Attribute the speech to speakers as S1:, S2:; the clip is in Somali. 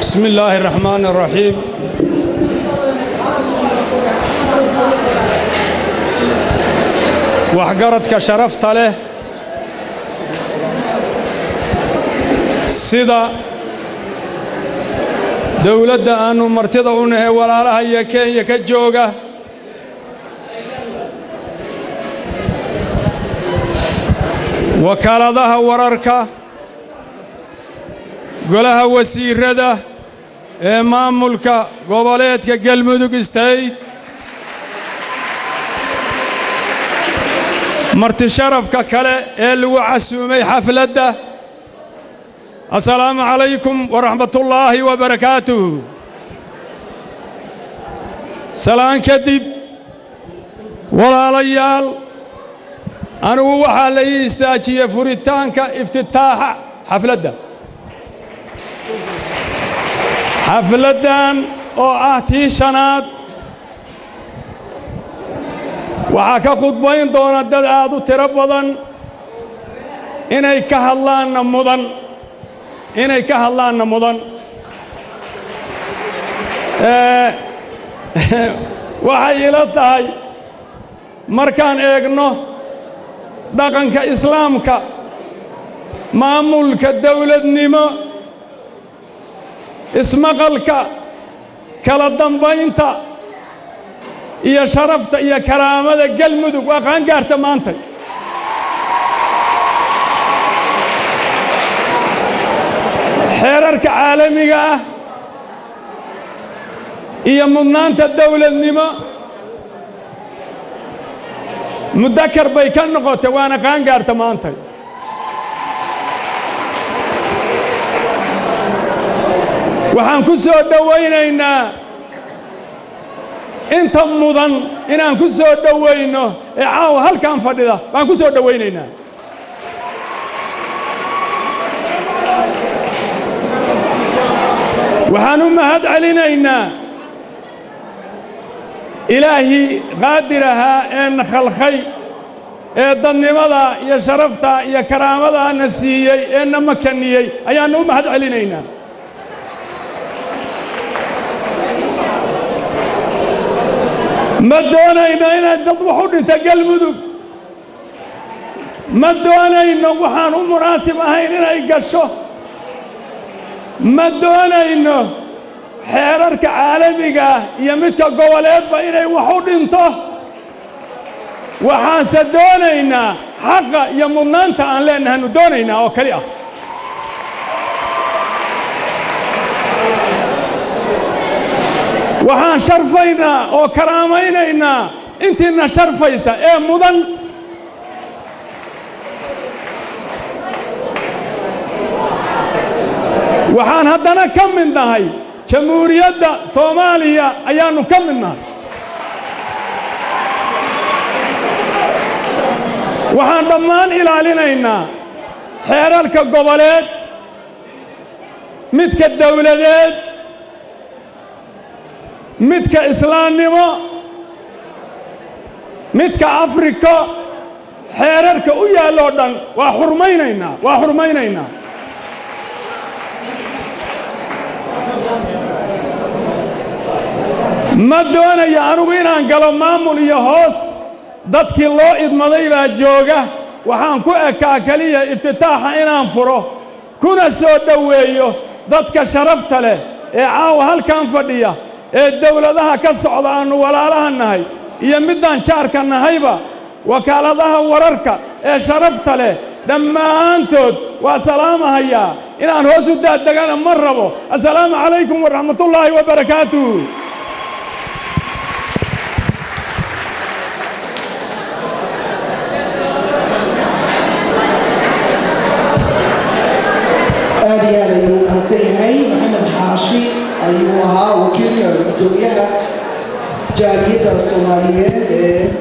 S1: بسم الله الرحمن الرحيم. وحقرتك شرفت له سيدا دولة أنو مرتضونه ولا لها يكجوجة وكالتها ورركة قولها وسير ده إمام ملكة قبلت كجلمدوك استيت مرت شرف ككلا اللي عسومي حفلة ده. السلام عليكم ورحمة الله وبركاته. سلام كدب ولا ليال أنا وحالي استاجي فريتانك افتتاح حفلة ده. حفلة دان أو أهتي شناد وحكا قطبين دون الدد آدو تربضا إني كهلان مضن إني كهلان مضن waxay ila tahay markaan eegno dhaqanka islaamka maamulka dawladnimo ismaqalka kala dambaynta iyo sharafta iyo karaamada galmudug waa qaan gaarta maanta xeerarka caalamiga ah iyo mudnaanta dawladnimo mudakar bay ka noqotay waana qaan gaarta maanta waxaan ku soo dhawaynaynaa inta mudan inaan ku soo dhawayno ee caawa halkaan fadhida baan ku soo dhawaynaynaa waxaan u mahad celinaynaa إلهي قادرها إن خلقي ضنمضة يا شرفتا يا كرامضة نسيي إن مكنيي أيان نوم هاد علينا ما دونينا إن تطوحون تقلمدوا ما دونينا وحانو مناسب هيننا يقشوا ما دونينا xeerarka caalamiga iyo midka goboleedba inay wax u dhinto waxaanse doonaynaa xaqa iyo mudnaanta aan leenahay doonaynaa oo kali ah waxaan sharfaynaa oo karaamaynaynaa intiina sharfaysa ee mudan waxaan haddana ka mid nahay jamhuuriyadda Soomaaliya ayaanu ka midnahay waxaan dhammaan ilaalinaynaa xeerarka goboleed midka dawladeed midka islaamnimo midka Afrika xeerarka u yaalo dhan waa xurmaynaynaa ما دونا يا أروين عن قلم مامون يهوس ضدك الله إذ مضي بجوجة وحن كأكلية افتتاح إن أنفره كنا سود دويه ضدك شرفت له عاو هل كان فدية الدولة ذها كالصعد عنه ولا لها النهي يمدان شارك النهيبة وكالة ذها وررك شرفت له لما أنتد وسلام هيا إن أنهوس الدجال مربو السلام عليكم ورحمة الله وبركاته.
S2: محمد حاشي أيها وكيل الدنيا جالية الصومالية